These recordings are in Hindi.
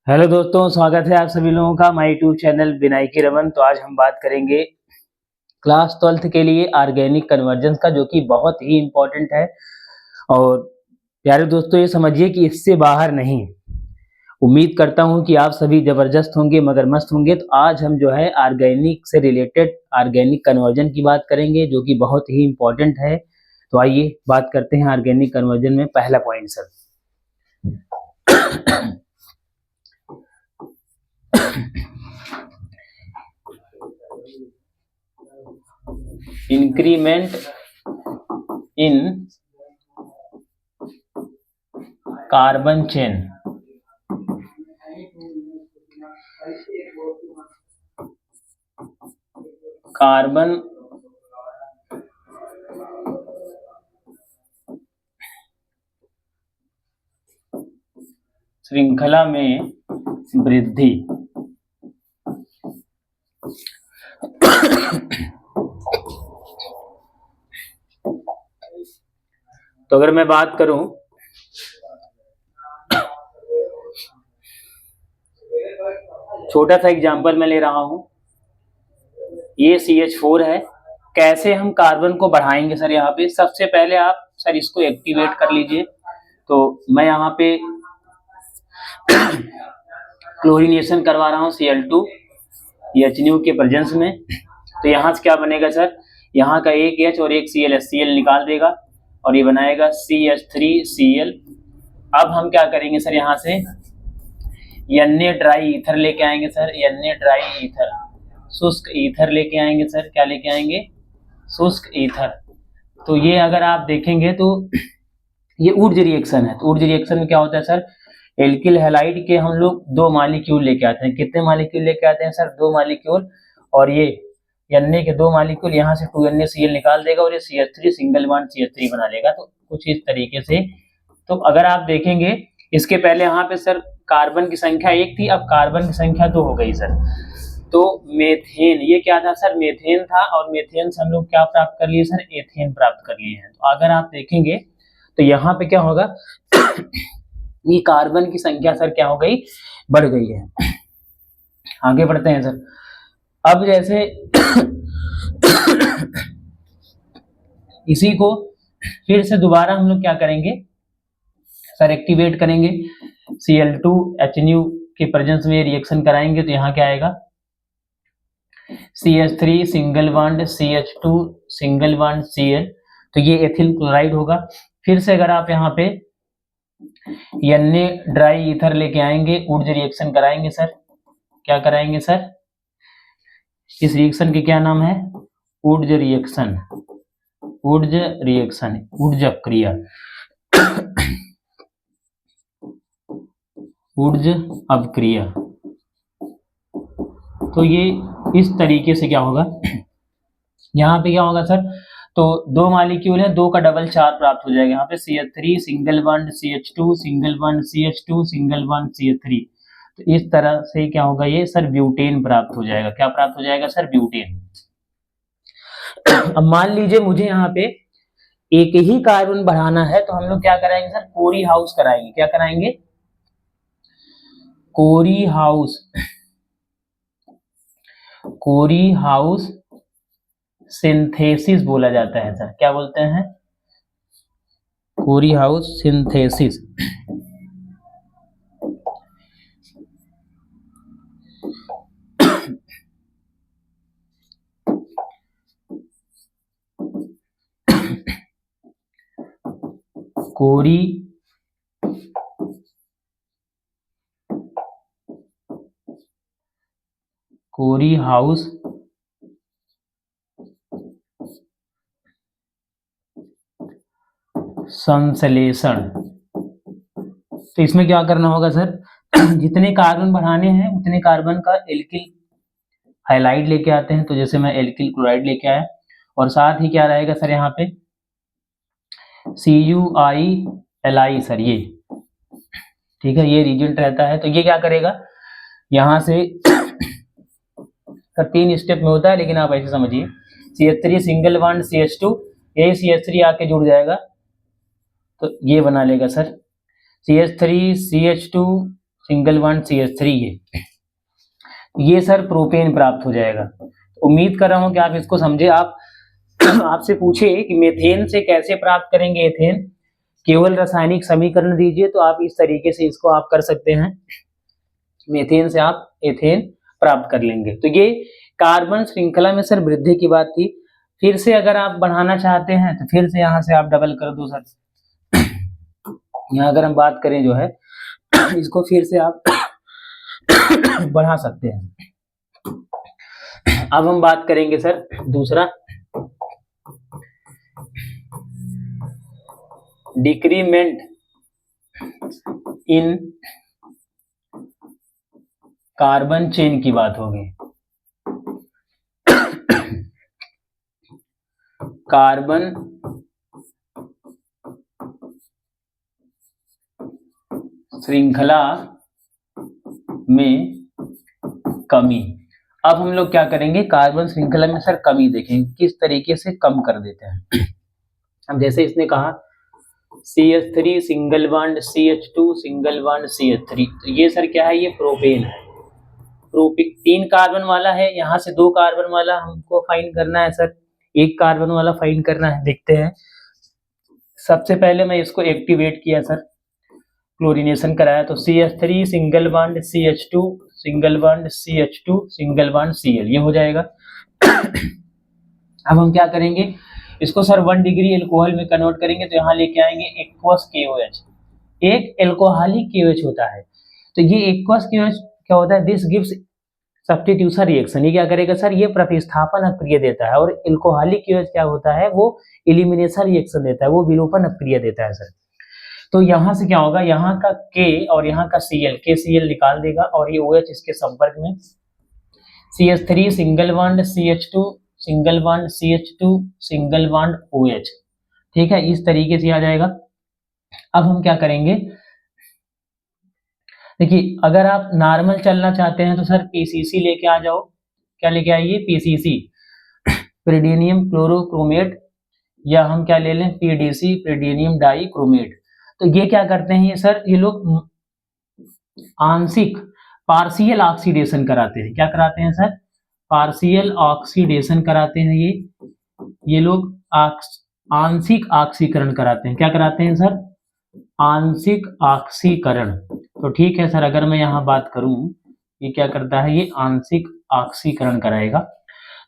हेलो दोस्तों, स्वागत है आप सभी लोगों का my YouTube channel Vinayaki Raman. तो आज हम बात करेंगे क्लास 12th के लिए ऑर्गेनिक कन्वर्जेंस का, जो कि बहुत ही इम्पोर्टेंट है। और प्यारे दोस्तों, ये समझिए कि इससे बाहर नहीं। उम्मीद करता हूँ कि आप सभी जबरदस्त होंगे, मगर मस्त होंगे। तो आज हम जो है ऑर्गेनिक से रिलेटेड ऑर्गेनिक कन्वर्जन की बात करेंगे, जो कि बहुत ही इम्पोर्टेंट है। तो आइए बात करते हैं ऑर्गेनिक कन्वर्जन में। पहला point sir, increment in carbon chain. Carbon श्रृंखला में वृद्धि। तो अगर मैं बात करूं, छोटा सा एग्जांपल मैं ले रहा हूं। ये CH4 है। कैसे हम कार्बन को बढ़ाएंगे सर? यहाँ पे सबसे पहले आप सर इसको एक्टिवेट कर लीजिए। तो मैं यहाँ पे क्लोरीनेशन करवा रहा हूँ Cl2 HNO के प्रेजेंस में। तो यहाँ से क्या बनेगा सर? यहाँ का एक H और एक Cl HCl निकाल देगा और ये बनाएगा CH3Cl। अब हम क्या करेंगे सर? यहाँ से Na ड्राई ईथर लेके आएंगे सर। Na ड्राई ईथर, शुष्क ईथर लेके आएंगे सर। क्या लेके आएंगे? शुष्क ईथर। तो ये अगर आप देखेंगे तो ये ऊर्ज रिएक्शन है। तो ऊर्ज रिएक्शन में क्या होता है सर? एल्किल हैलाइड के हम लोग 2 मॉलिक्यूल लेके आते हैं। कितने मॉलिक्यूल लेके आते हैं सर? 2 मॉलिक्यूल। और ये Na के 2 मॉलिक्यूल यहाँ से 2NaCl निकाल देगा और ये CH3 सिंगल बॉन्ड CH3 बना लेगा। तो कुछ इस तरीके से। तो अगर आप देखेंगे, इसके पहले यहाँ पे सर कार्बन की संख्या 1 थी, अब कार्बन की संख्या 2 हो गई सर। तो मेथेन, ये क्या था सर? मेथेन था। और मेथेन से हम लोग क्या प्राप्त कर लिए सर? एथेन प्राप्त कर लिए हैं। तो अगर आप देखेंगे तो यहाँ पे क्या होगा? ये कार्बन की संख्या सर क्या हो गई? बढ़ गई है। आगे बढ़ते हैं सर। अब जैसे इसी को फिर से दोबारा हम लोग क्या करेंगे सर? एक्टिवेट करेंगे। Cl2 HNO के प्रेजेंस में रिएक्शन कराएंगे। तो यहाँ क्या आएगा? CH3 single bond CH2 single bond Cl। तो ये एथिल क्लोराइड होगा। फिर से अगर आप यहाँ पे Na ड्राई ईथर लेके आएंगे, ऊर्ज रिएक्शन कराएंगे सर। क्या कराएंगे सर? इस रिएक्शन के क्या नाम है? Wurtz reaction. Wurtz reaction, Wurtz क्रिया, ऊर्ज अपक्रिया। तो ये इस तरीके से क्या होगा? यहाँ पे क्या होगा सर? तो 2 मॉलिक्यूल है, 2 का डबल 4 प्राप्त हो जाएगा। यहाँ पे CH3 single bond CH2 single bond CH2 single bond CH3। तो इस तरह से क्या होगा? ये सर ब्यूटेन प्राप्त हो जाएगा। क्या प्राप्त हो जाएगा सर? ब्यूटेन। अब मान लीजिए मुझे यहाँ पे एक ही कार्बन बढ़ाना है, तो हम लोग क्या कराएंगे सर? कोरी हाउस कराएंगे। क्या कराएंगे? कोरी हाउस। कोरी हाउस सिंथेसिस बोला जाता है सर। क्या बोलते हैं? कोरी हाउस सिंथेसिस। कोरी कोरी हाउस संश्लेषण। तो इसमें क्या करना होगा सर? जितने कार्बन बढ़ाने हैं उतने कार्बन का एल्किल हाइलाइड लेके आते हैं। तो जैसे मैं एल्किल क्लोराइड लेके आया, और साथ ही क्या रहेगा सर? यहाँ पे CuI सर, ये ठीक है, ये रिएजेंट रहता है। तो ये क्या करेगा? यहाँ से सर 3 स्टेप में होता है, लेकिन आप ऐसे समझिए। CH3 सिंगल बॉन्ड CH2, यही CH3 आके जुड़ जाएगा, तो ये बना लेगा sir. CH3 CH2 single bond CH3 ये सर प्रोपेन प्राप्त हो जाएगा। उम्मीद कर रहा हूं कि आप इसको समझे। आप आपसे पूछे कि मीथेन से कैसे प्राप्त करेंगे एथेन, केवल रासायनिक समीकरण दीजिए तो आप इस तरीके से इसको आप कर सकते हैं, मीथेन से आप एथेन प्राप्त कर लेंगे। तो ये कार्बन श्रृंखला में सर वृद्धि की बात थी। फिर से अगर आप बढ़ाना चाहते हैं तो फिर से यहाँ से आप डबल कर दो सर। यहाँ अगर हम बात करें जो है इसको फिर से आप बढ़ा सकते हैं। अब हम बात करेंगे सर दूसरा, डिक्रीमेंट इन कार्बन चेन की बात होगी। कार्बन श्रृंखला में कमी। अब हम लोग क्या करेंगे, कार्बन श्रृंखला में सर कमी देखेंगे किस तरीके से कम कर देते हैं। अब जैसे इसने कहा CH3 single bond CH2 single bond CH3, तो ये सर क्या है, ये प्रोपेन है। प्रोपेन 3 कार्बन वाला है, यहाँ से 2 कार्बन वाला हमको फाइंड करना है सर, 1 कार्बन वाला फाइंड करना है। देखते हैं, सबसे पहले मैं इसको एक्टिवेट किया सर, क्लोरीनेशन कराया, तो CH3 single bond CH2 single bond CH2 single bond Cl, ये हो जाएगा। अब हम क्या करेंगे, इसको सर 1 डिग्री एल्कोहल में कन्वर्ट करेंगे, तो यहाँ लेके आएंगे एक्वस KOH। एक एल्कोहलिक KOH होता है, तो ये एक्वस KOH क्या होता है, दिस गिव्स सब्स्टिट्यूशन रिएक्शन। ये क्या करेगा सर, ये प्रतिस्थापन अक्रिया देता है। और एल्कोहलिक KOH क्या होता है, वो एलिमिनेशन रिएक्शन देता है, वो विलोपन अक्रिया देता है सर। तो यहाँ से क्या होगा, यहाँ का K और यहाँ का Cl, KCl निकाल देगा और ये OH इसके संपर्क में, CH3 single bond CH2 single bond CH2 single bond OH, ठीक है, इस तरीके से आ जाएगा। अब हम क्या करेंगे, देखिए अगर आप नॉर्मल चलना चाहते हैं तो सर PCC लेके आ जाओ। क्या लेके आइए, PCC, प्रीडिनियम क्लोरोक्रोमेट, या हम क्या ले लें, PDC, प्रीडिनियम डाई क्रोमेट। तो ये क्या करते हैं ये सर, ये लोग आंशिक पार्शियल ऑक्सीडेशन कराते हैं। क्या कराते हैं सर, पार्शियल ऑक्सीडेशन कराते हैं। ये लोग आंशिक ऑक्सीकरण कराते हैं। क्या कराते हैं सर, आंशिक ऑक्सीकरण। तो ठीक है सर, अगर मैं यहाँ बात करूं, ये क्या करता है, ये आंशिक ऑक्सीकरण कराएगा।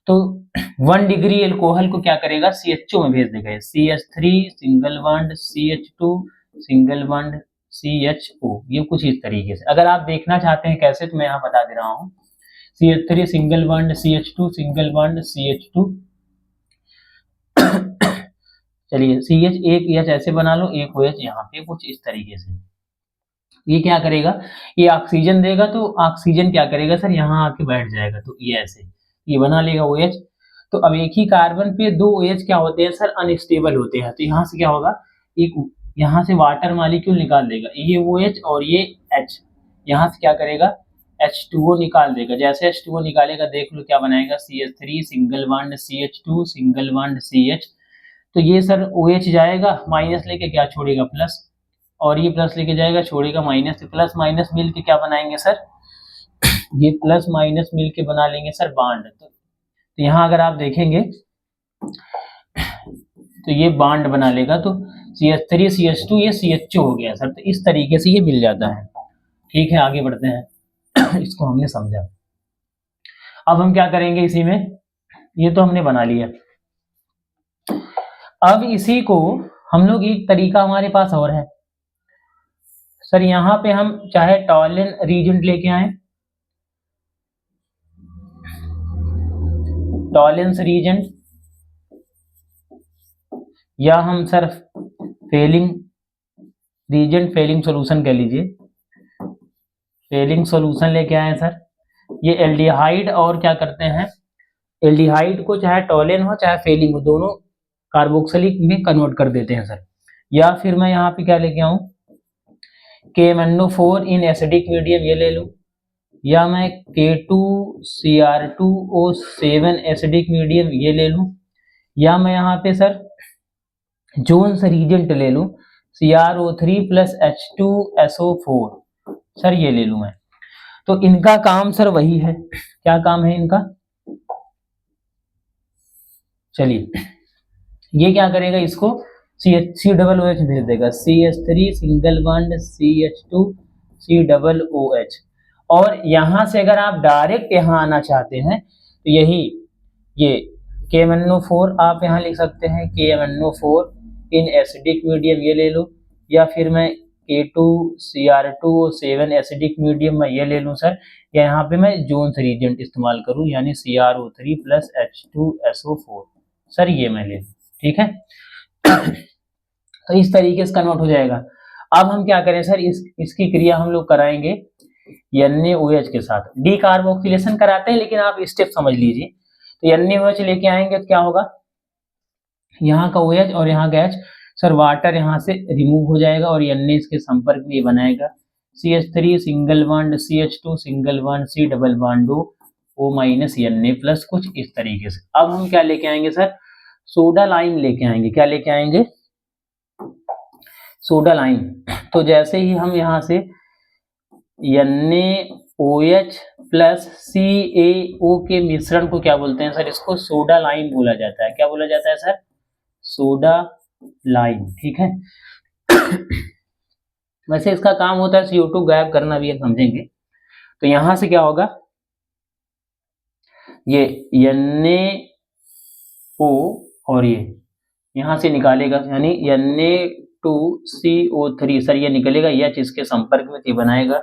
तो 1 डिग्री एल्कोहल को क्या करेगा, CHO में भेज देगा। CH3 single bond CH2 single bond CHO, ये कुछ इस तरीके से। अगर आप देखना चाहते हैं कैसे, तो मैं यहाँ बता दे रहा हूँ। CH3 single bond CH2 single bond CH2, चलिए CH एक H ऐसे बना लो, एक OH यहाँ पे, कुछ इस तरीके से। ये क्या करेगा, ये ऑक्सीजन देगा, तो ऑक्सीजन क्या करेगा सर, यहाँ आके बैठ जाएगा, तो ये ऐसे ये बना लेगा OH। तो अब एक ही कार्बन पे 2 OH क्या होते हैं सर, अनस्टेबल होते हैं। तो यहाँ से क्या होगा, एक यहाँ से वाटर मॉलिक्यूल निकाल देगा, ये OH और ये H, यहाँ से क्या करेगा, H2O निकाल देगा। जैसे H2O निकालेगा, देख लो क्या बनाएगा, CH3 single bond CH2 single bond CH। तो ये सर OH जाएगा, माइनस लेके क्या छोड़ेगा, प्लस, और ये प्लस लेके जाएगा, छोड़ेगा माइनस। तो प्लस माइनस मिल के क्या बनाएंगे सर, ये प्लस माइनस मिल के बना लेंगे सर बॉन्ड। तो यहाँ अगर आप देखेंगे तो ये बॉन्ड बना लेगा, तो CH3 CH2 ये CHO हो गया सर। तो इस तरीके से ये मिल जाता है। ठीक है, आगे बढ़ते हैं। इसको हमने समझा। अब हम क्या करेंगे इसी में, ये तो हमने बना लिया। अब इसी को हम लोग, एक तरीका हमारे पास और है सर, यहाँ पे हम चाहे टॉलन रीजेंट लेके आए, टॉलेंस रीजेंट, या हम sir Fehling reagent, Fehling solution कह लीजिए, फेलिंग सॉल्यूशन लेके आए सर। ये एल्डिहाइड और क्या करते हैं, एल्डिहाइड को चाहे टॉलेन हो चाहे फेलिंग हो, दोनों कार्बोक्सिलिक में कन्वर्ट कर देते हैं सर। या फिर मैं यहाँ पे क्या लेके आऊं, KMnO4 इन एसिडिक मीडियम, ये ले लूं, या मैं K2Cr2O7 एसिडिक मीडियम, ये ले लूं, या मैं यहाँ पे सर जोन्स रीजेंट ले लूं, CrO3 + H2SO4, सर ये ले लूं मैं, तो इनका काम सर वही है, क्या काम है इनका, चलिए ये क्या करेगा, इसको सी डबल ओ एच भेज देगा, CH3 single bond CH2 C double OH। और यहां से अगर आप डायरेक्ट यहां आना चाहते हैं तो यही ये KMnO4 आप यहां लिख सकते हैं, KMnO4 इन एसिडिक मीडियम ये ले लो, या फिर मैं K2Cr2O7 एसिडिक मीडियम में ये ले लूं सर, या यहाँ पे मैं जोन्स रीजेंट इस्तेमाल करूं यानी CrO3 प्लस H2SO4, सर ये मैं ले लूं, ठीक है। तो इस तरीके से कन्वर्ट हो जाएगा। अब हम क्या करें सर, इसकी क्रिया हम लोग कराएंगे NaOH के साथ, डी कार्बोक्सिलेशन कराते हैं लेकिन आप स्टेप समझ लीजिए। तो NaOH लेके आएंगे तो क्या होगा, यहाँ का OH और यहाँ का H, सर वाटर यहाँ से रिमूव हो जाएगा और Na इसके संपर्क में ये बनाएगा CH3 single bond CH2 single bond C double bond O minus Na plus, कुछ इस तरीके से। अब हम क्या लेके आएंगे सर, सोडा लाइम लेके आएंगे, क्या लेके आएंगे, सोडा लाइम। तो जैसे ही हम यहाँ से NaOH प्लस CaO के मिश्रण को क्या बोलते हैं सर, इसको सोडा लाइम बोला जाता है, क्या बोला जाता है सर, सोडा लाइम, ठीक है। वैसे इसका काम होता है CO2 गायब करना, भी समझेंगे। तो यहां से क्या होगा, ये NaO और ये यहां से निकालेगा यानी Na2CO3, सर ये निकलेगा, H इसके संपर्क में बनाएगा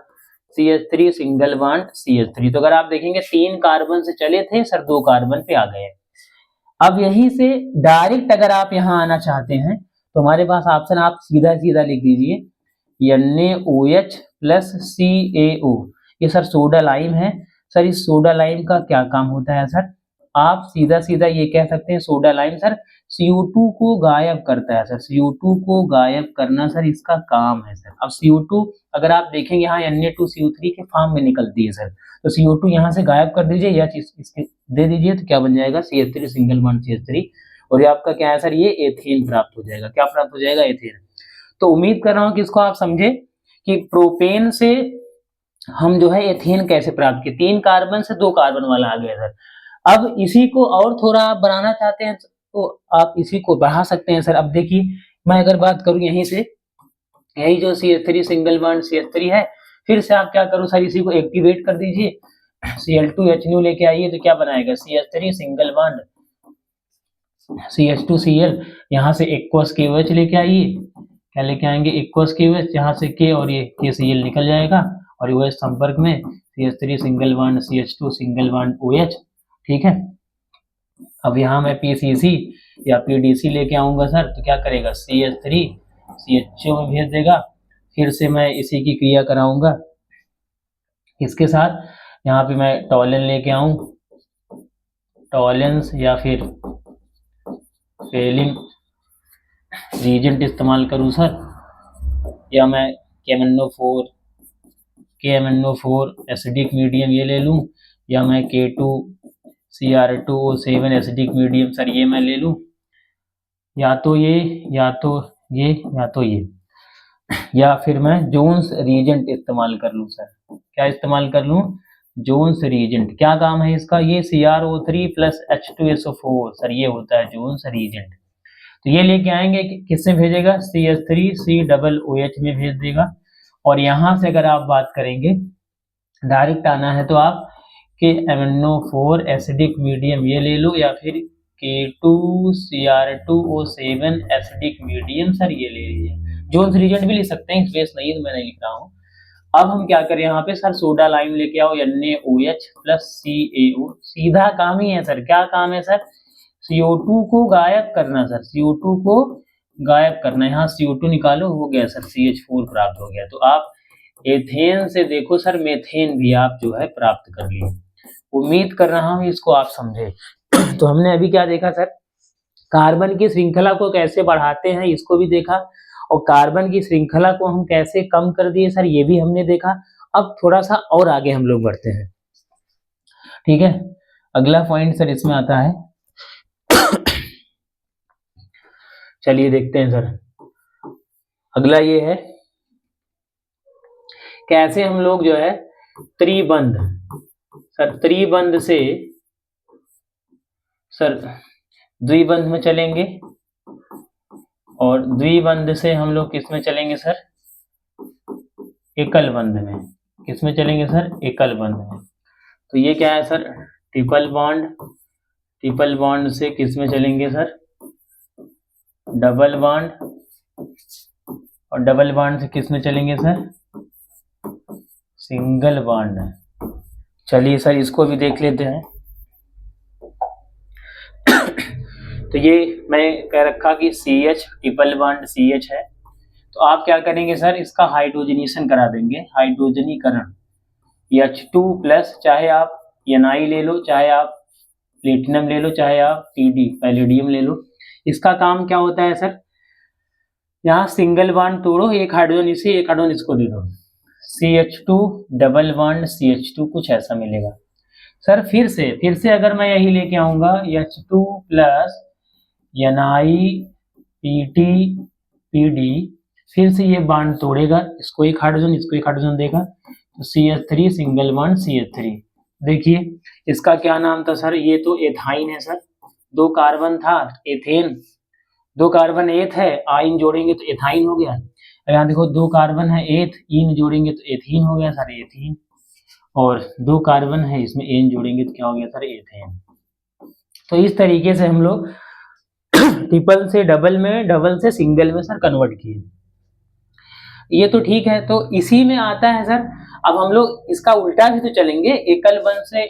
CH3 सिंगल बॉन्ड CH3। तो अगर आप देखेंगे 3 कार्बन से चले थे सर, 2 कार्बन पे आ गए। अब यहीं से डायरेक्ट अगर आप यहां आना चाहते हैं तो हमारे पास ऑप्शन, आप सीधा सीधा लिख दीजिए NaOH प्लस CaO, ये सर सोडा लाइम है। सर इस सोडा लाइम का क्या काम होता है सर, आप सीधा सीधा ये कह सकते हैं सोडा लाइम सर CO2 को गायब करता है, सर CO2 को गायब करना सर इसका काम है सर। अब CO2 अगर आप देखेंगे यहाँ Na2CO3 के फॉर्म में निकलती है सर, तो CO2 यहाँ से गायब कर दीजिए या इसके दे दीजिए, तो क्या बन जाएगा CH3 सिंगल बॉन्ड CH3, और ये आपका क्या है सर, ये एथेन प्राप्त हो जाएगा, क्या प्राप्त हो जाएगा, एथेन। तो उम्मीद कर रहा हूं कि इसको आप समझे कि प्रोपेन से हम जो है एथेन कैसे प्राप्त किए, 3 कार्बन से 2 कार्बन वाला आ गया सर। अब इसी को और थोड़ा आप बढ़ाना चाहते हैं तो आप इसी को बढ़ा सकते हैं सर। अब देखिए मैं अगर बात करूं यहीं से, यही जो CH3 सिंगल बॉन्ड CH3 है, फिर से आप क्या करो सर, इसी को एक्टिवेट कर दीजिए, Cl2H लेके आइए, तो क्या बनाएगा CH3 सिंगल बॉन्ड CH2Cl, यहाँ से एक्वस KOH लेके आइए, क्या लेके आएंगे, एक्वस KOH, यहाँ से K और ये KCl निकल जाएगा और OH संपर्क में CH3 single bond CH2 single bond OH, ठीक है। अब यहाँ मैं PCC या PDC लेके आऊंगा सर, तो क्या करेगा CH3 CHO में भेज देगा, फिर से मैं इसी की क्रिया कराऊंगा इसके साथ। यहाँ पे मैं टॉलन लेके आऊं, टॉलेंस या फिर फेलिंग रीजेंट इस्तेमाल करूं सर, या मैं KMnO4 एसिडिक मीडियम ये ले लूं, या मैं K2Cr2O7 एसिडिक मीडियम सर ये मैं ले लूं, या तो ये या तो ये या तो ये, या फिर मैं जोन्स रीजेंट इस्तेमाल कर लूं सर, क्या इस्तेमाल कर लूं, जोन्स रीजेंट। क्या काम है इसका, ये CrO3 प्लस H2SO4, सर ये होता है जोन्स रीजेंट। तो ये लेके आएंगे, किससे भेजेगा, CH3 C डबल OH में भेज देगा। और यहां से अगर आप बात करेंगे डायरेक्ट आना है तो आप KMnO4 एसिडिक मीडियम ये ले लो, या फिर K2Cr2O7 एसिडिक मीडियम सर ये ले लीजिए। जोन्स रीजेंट भी लिख सकते हैं, स्पेस नहीं तो मैं नहीं लिख रहा हूँ। अब हम क्या करें, यहाँ पे सर सोडा लाइम लेके आओ NaOH प्लस CaO, सीधा काम ही है सर, क्या काम है सर, CO2 को गायब करना सर, CO2 को गायब करना। यहाँ CO2 निकालो, हो गया सर CH4 प्राप्त हो गया। तो आप एथेन से देखो सर मेथेन भी आप जो है प्राप्त कर लिए। उम्मीद कर रहा हूँ इसको आप समझे। तो हमने अभी क्या देखा सर, कार्बन की श्रृंखला को कैसे बढ़ाते हैं इसको भी देखा, और कार्बन की श्रृंखला को हम कैसे कम कर दिए सर ये भी हमने देखा। अब थोड़ा सा और आगे हम लोग बढ़ते हैं, ठीक है। अगला पॉइंट सर इसमें आता है, चलिए देखते हैं सर। अगला ये है कैसे हम लोग जो है त्रिबंध, सर त्रिबंध से सर द्विबंध में चलेंगे और द्विबंध से हम लोग किस में चलेंगे सर, एकल बंध में। किस में चलेंगे सर, एकल बंध में। तो ये क्या है sir, triple bond, triple bond से किस में चलेंगे सर, डबल बॉन्ड, और डबल बॉन्ड से किस में चलेंगे सर, सिंगल बॉन्ड। चलिए सर इसको भी देख लेते हैं। तो ये मैं कह रखा कि CH ट्रिपल बॉन्ड CH है, तो आप क्या करेंगे सर, इसका हाइड्रोजनेशन करा देंगे, हाइड्रोजनीकरण H2+, चाहे आप Na ले लो, चाहे आप प्लेटिनम ले लो, चाहे आप Pd पैलेडियम ले लो। इसका काम क्या होता है सर, यहाँ सिंगल बॉन्ड तोड़ो, एक हाइड्रोजन इसे, एक हाइड्रोजन इसको दे दो, CH2 डबल बॉन्ड CH2, कुछ ऐसा मिलेगा सर। फिर से अगर मैं यही लेके आऊंगा H2+ NiPd, फिर से ये बॉन्ड तोड़ेगा, इसको एक हाइड्रोजन, इसको एक हाइड्रोजन देगा, तो CH3 सिंगल बॉन्ड CH3। देखिए इसका क्या नाम था सर, ये तो एथाइन है सर, 2 कार्बन था एथेन, 2 कार्बन एथ है, आइन जोड़ेंगे तो एथाइन हो गया। यहाँ देखो 2 कार्बन है एथ, इन जोड़ेंगे तो एथीन हो गया सर, एथीन, और 2 कार्बन है इसमें एन जोड़ेंगे तो क्या हो गया सर, एथेन। तो इस तरीके से हम लोग ट्रिपल से डबल में, डबल से सिंगल में सर कन्वर्ट किए। ये तो ठीक है, तो इसी में आता है सर, अब हम लोग इसका उल्टा भी तो चलेंगे, एकल बंध से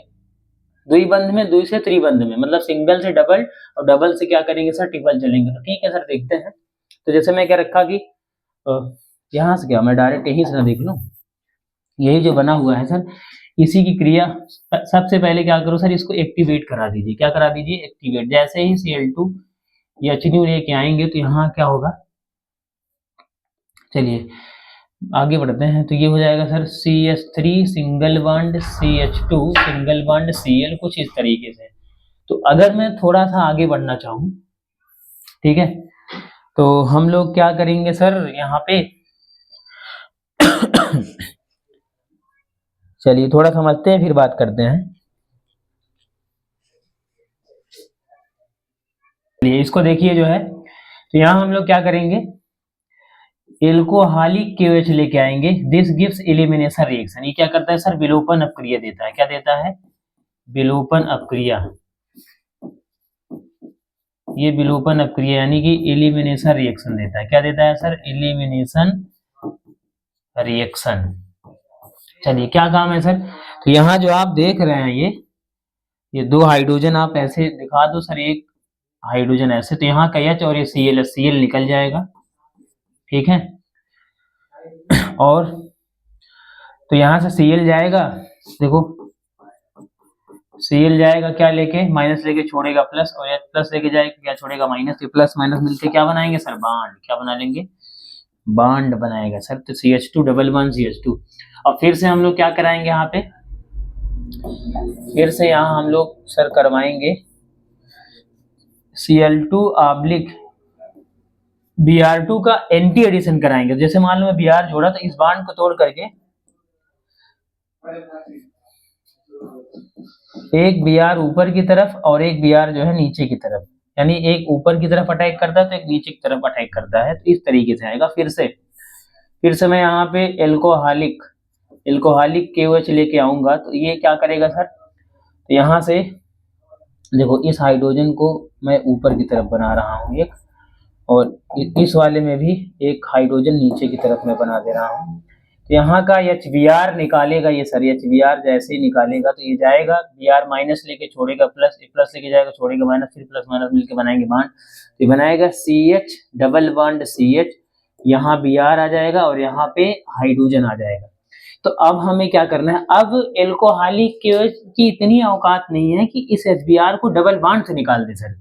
द्विबंध में, द्वि से त्रिबंध में, मतलब सिंगल से डबल और डबल से क्या करेंगे सर, ट्रिपल चलेंगे। तो ठीक है सर देखते हैं। तो जैसे मैं क्या रखा कि यहाँ से क्या मैं डायरेक्ट यही से देख लूं, यही जो बना हुआ है सर, इसी की क्रिया सबसे पहले क्या करो सर, इसको एक्टिवेट करा दीजिए। क्या करा दीजिए, एक्टिवेट। जैसे ही Cl2 या H लेके आएंगे तो यहाँ क्या होगा, चलिए आगे बढ़ते हैं। तो ये हो जाएगा sir CH3 single bond CH2 single bond Cl, कुछ इस तरीके से। तो अगर मैं थोड़ा सा आगे बढ़ना चाहूँ, ठीक है, तो हम लोग क्या करेंगे सर, यहाँ पे चलिए थोड़ा समझते हैं फिर बात करते हैं। चलिए इसको देखिए जो है, तो यहाँ हम लोग क्या करेंगे, एल्कोहलिक KOH लेके आएंगे। This gives elimination reaction. ये क्या करता है सर, विलोपन अपक्रिया देता है। क्या देता है, विलोपन अपक्रिया। ये विलोपन अपक्रिया यानी कि एलिमिनेशन रिएक्शन देता है। क्या देता है सर, एलिमिनेशन रिएक्शन। चलिए क्या काम है सर, तो यहाँ जो आप देख रहे हैं ये 2 हाइड्रोजन आप ऐसे दिखा दो सर, एक हाइड्रोजन ऐसे, तो यहाँ का H और ये Cl निकल जाएगा, ठीक है। और तो यहाँ से Cl जाएगा, देखो Cl जाएगा क्या लेके, माइनस लेके छोड़ेगा प्लस, और प्लस लेके जाएगा क्या छोड़ेगा माइनस। तो प्लस माइनस मिलके क्या बनाएंगे सर, बॉन्ड। क्या बना लेंगे, बॉन्ड बनाएगा सर। तो CH2 डबल बॉन्ड CH2। और फिर से हम लोग क्या कराएंगे यहाँ पे, फिर से यहाँ हम लोग सर करवाएंगे Cl2 ऑब्लिक Br2 का एंटी एडिशन कराएंगे। जैसे मान लो मैं Br जोड़ा, तो इस बॉन्ड को तोड़ करके एक Br ऊपर की तरफ और एक Br जो है नीचे की तरफ, यानी एक ऊपर की तरफ अटैक करता है तो एक नीचे की तरफ अटैक करता है। तो इस तरीके से आएगा। फिर से मैं यहाँ पे एल्कोहलिक KOH लेके आऊंगा, तो ये क्या करेगा सर, तो यहाँ से देखो इस हाइड्रोजन को मैं ऊपर की तरफ बना रहा हूँ एक, और इस वाले में भी एक हाइड्रोजन नीचे की तरफ मैं बना दे रहा हूँ। तो यहाँ का HBr निकालेगा ये सर, HBr जैसे ही निकालेगा तो ये जाएगा Br माइनस लेके छोड़ेगा प्लस, प्लस लेके जाएगा छोड़ेगा माइनस, फिर प्लस माइनस मिलके बनाएंगे बॉन्ड। तो ये बनाएगा CH डबल बॉन्ड CH, यहाँ Br आ जाएगा और यहाँ पे हाइड्रोजन आ जाएगा। तो अब हमें क्या करना है, अब एल्कोहलिक KOH की इतनी औकात नहीं है कि इस HBr को डबल बॉन्ड से निकाल दे सर।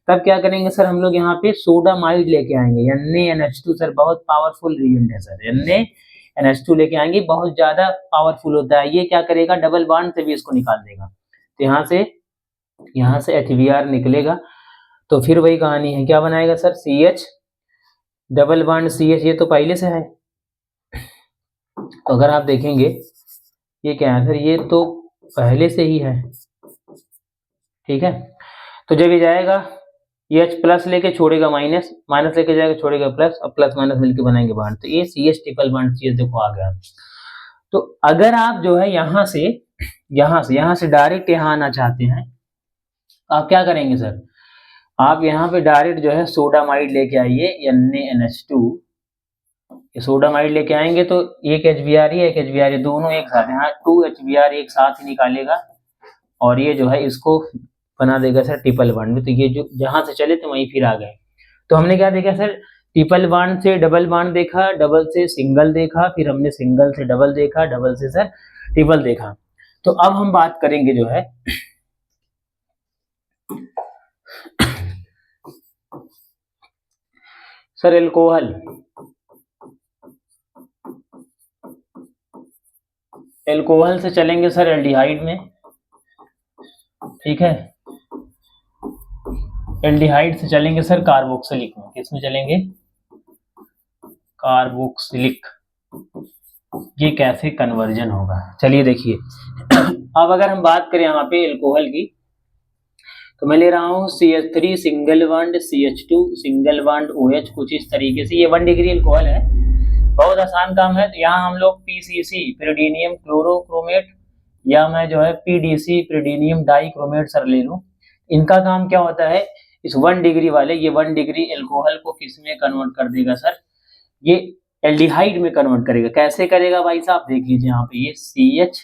तब क्या करेंगे सर, हम लोग यहाँ पे सोडामाइड लेके आएंगे, NaNH2 सर, बहुत पावरफुल रिएजेंट है सर। NaNH2 लेके आएंगे, बहुत ज्यादा पावरफुल होता है। ये क्या करेगा, डबल बॉन्ड से भी इसको निकाल देगा। तो यहाँ से HBr निकलेगा, तो फिर वही कहानी है, क्या बनाएगा sir, CH double bond CH, ये तो पहले से है। तो अगर आप देखेंगे ये क्या है सर, ये तो पहले से ही है, ठीक है। तो जब ये जाएगा ये H प्लस लेके छोड़ेगा माइनस, माइनस लेके जाएगा छोड़ेगा प्लस, और प्लस माइनस मिलके बनाएंगे बॉन्ड, तो ये CH ट्रिपल बॉन्ड CH देखो आ गया। तो अगर आप जो है यहाँ से डायरेक्ट यहाँ आना चाहते हैं, आप क्या करेंगे सर, आप यहाँ पे डायरेक्ट जो है सोडामाइड लेके आइए, NaNH2, ये सोडामाइड लेके आएंगे तो एक HBr एक HBr दोनों एक साथ, यहाँ 2 HBr एक साथ ही निकालेगा, और ये जो है इसको बना देगा सर ट्रिपल बॉन्ड में। तो ये जो जहां से चले थे वहीं फिर आ गए। तो हमने क्या देखा सर, ट्रिपल बॉन्ड से डबल बॉन्ड देखा, डबल से सिंगल देखा, फिर हमने सिंगल से डबल देखा, डबल से सर ट्रिपल देखा। तो अब हम बात करेंगे जो है सर एल्कोहल, एल्कोहल से चलेंगे सर एल्डिहाइड में, ठीक है। एल्डिहाइड से चलेंगे सर कार्बोक्सिलिक में, किसमें चलेंगे, कार्बोक्सिलिक। ये कैसे कन्वर्जन होगा, चलिए देखिए। अब अगर हम बात करें यहाँ पे एल्कोहल की, तो मैं ले रहा हूँ CH3 single bond CH2 single bond OH, कुछ इस तरीके से। ये 1 डिग्री एल्कोहल है, बहुत आसान काम है। तो यहाँ हम लोग PCC pyridinium क्लोरोक्रोमेट, या मैं जो है PDC pyridinium डाइक्रोमेट सर ले लूँ। इनका काम क्या होता है, इस 1 डिग्री वाले, ये 1 डिग्री एल्कोहल को किस में कन्वर्ट कर देगा सर, ये एल्डिहाइड में कन्वर्ट करेगा। कैसे करेगा भाई साहब, देख लीजिए यहाँ पे ये CH,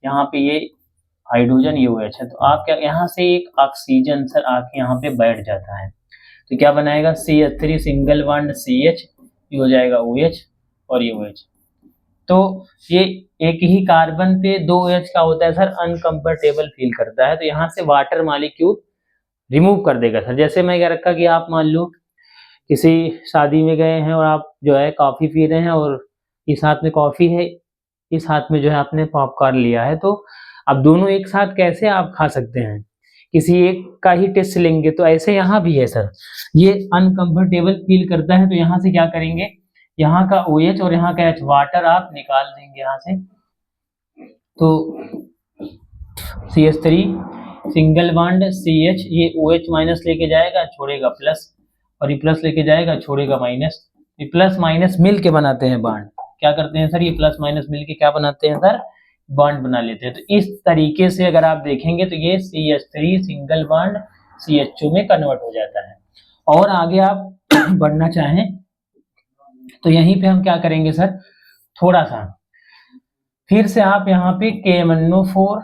यहाँ पे ये हाइड्रोजन ये OH है, तो आप क्या यहाँ से एक ऑक्सीजन सर आके यहाँ पे बैठ जाता है, तो क्या बनाएगा CH3 सिंगल बॉन्ड CH, ये हो जाएगा OH और ये OH। तो ये एक ही कार्बन पे 2 OH का होता है सर, अनकंफर्टेबल फील करता है, तो यहाँ से वाटर मॉलिक्यूल रिमूव कर देगा सर। जैसे मैं क्या रखा कि आप मान लो किसी शादी में गए हैं और आप जो है कॉफी पी रहे हैं, और इस हाथ में कॉफी है, इस हाथ में जो है आपने पॉपकॉर्न लिया है, तो अब दोनों एक साथ कैसे आप खा सकते हैं, किसी एक का ही टेस्ट लेंगे। तो ऐसे यहाँ भी है सर, ये अनकंफर्टेबल फील करता है, तो यहाँ से क्या करेंगे, यहाँ का OH और यहाँ का H वाटर आप निकाल देंगे यहाँ से। तो CH3 सिंगल बॉन्ड CH, ये OH माइनस लेके जाएगा छोड़ेगा प्लस, और ये प्लस लेके जाएगा छोड़ेगा माइनस। ये प्लस माइनस मिल के बनाते हैं बॉन्ड, क्या करते हैं सर, ये प्लस माइनस मिल के क्या बनाते हैं सर, बॉन्ड बना लेते हैं। तो इस तरीके से अगर आप देखेंगे तो ये CH3 सिंगल बॉन्ड CH2 में कन्वर्ट हो जाता है। और आगे आप बढ़ना चाहें तो यहीं पे हम क्या करेंगे सर, थोड़ा सा फिर से आप यहाँ पे KMnO4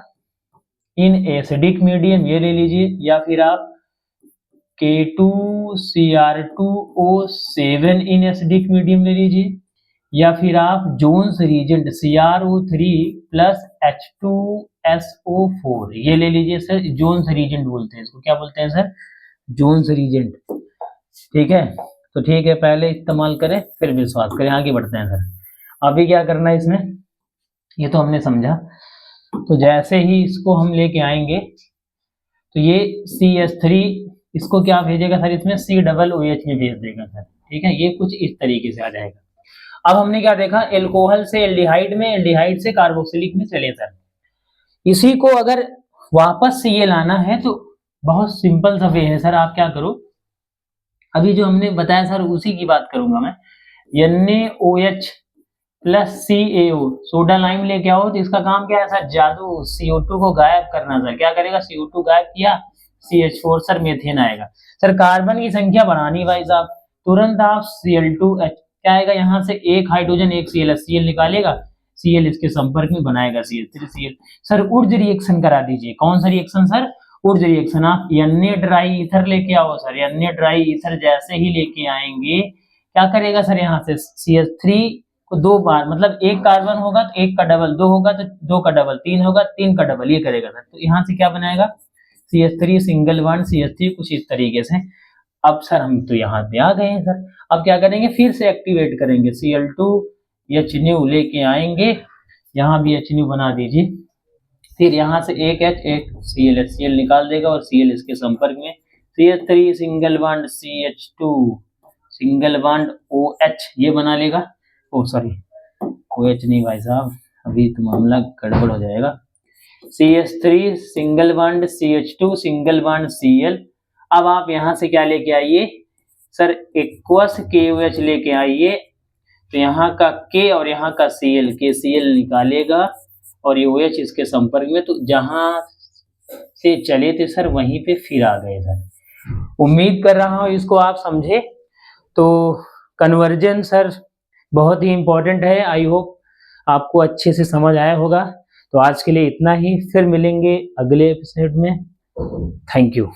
इन एसिडिक मीडियम ये ले लीजिए, या फिर आप K2Cr2O7 इन एसिडिक मीडियम ले लीजिए, या फिर आप Jones reagent CrO3 plus H2SO4 ये ले लीजिए सर। जोन्स रीजेंट बोलते हैं इसको, क्या बोलते हैं सर, जोन्स रीजेंट, ठीक है। तो ठीक है, पहले इस्तेमाल करें फिर विश्वास करें, आगे बढ़ते हैं सर। अभी क्या करना है इसमें, ये तो हमने समझा। तो जैसे ही इसको हम लेके आएंगे तो ये CH3 इसको क्या भेजेगा सर, इसमें COOH में भेज देगा सर, ठीक है। ये कुछ इस तरीके से आ जाएगा। अब हमने क्या देखा, एल्कोहल से एल्डिहाइड में, एल्डिहाइड से कार्बोक्सिलिक में चले सर। इसी को अगर वापस से ये लाना है तो बहुत सिंपल सा वे है सर। आप क्या करो, अभी जो हमने बताया सर उसी की बात करूंगा मैं। NaOH plus CaO, soda lime लेके आओ, तो इसका काम क्या है सर, जादू, CO2 को गायब करना सर। क्या करेगा, CO2 गायब किया, CH4 सर मेथेन आएगा सर। कार्बन की संख्या बढ़ानी भाई साहब, तुरंत आप Cl2H क्या आएगा, यहाँ से एक हाइड्रोजन एक Cl निकालेगा, Cl इसके संपर्क में बनाएगा CH3Cl सर। ऊर्ज रिएक्शन करा दीजिए। कौन सा रिएक्शन सर, ऊर्ज रिएक्शन। आप Na ड्राई ईथर लेके आओ सर। Na ड्राई ईथर जैसे ही लेके आएंगे, क्या करेगा सर, यहाँ से CH3 को 2 बार, मतलब एक कार्बन होगा तो एक का डबल, 2 होगा तो 2 का डबल, 3 होगा 3 का डबल, ये करेगा सर। तो यहाँ से क्या बनाएगा, CH3 सिंगल बॉन्ड CH3, कुछ इस तरीके से। अब सर हम तो यहाँ पे आ गए हैं सर। अब क्या करेंगे, फिर से एक्टिवेट करेंगे, Cl2H लेके आएंगे, यहाँ भी H बना दीजिए। फिर यहाँ से एक H एक Cl निकाल देगा, और Cl इसके संपर्क में, CH3 single bond CH2 single bond OH ये बना लेगा। ओ सॉरी, OH नहीं भाई साहब, अभी तो मामला गड़बड़ हो जाएगा। CH3 single bond CH2 single bond Cl। अब आप यहाँ से क्या लेके आइए सर, एक्वस KOH लेके आइए, तो यहाँ का K और यहाँ का Cl, KCl निकालेगा और ये OH इसके संपर्क में, तो जहाँ से चले थे सर वहीं पे फिर आ गए सर। उम्मीद कर रहा हूँ इसको आप समझे। तो कन्वर्जन सर बहुत ही इम्पोर्टेंट है, आई होप आपको अच्छे से समझ आया होगा। तो आज के लिए इतना ही, फिर मिलेंगे अगले एपिसोड में। Thank you.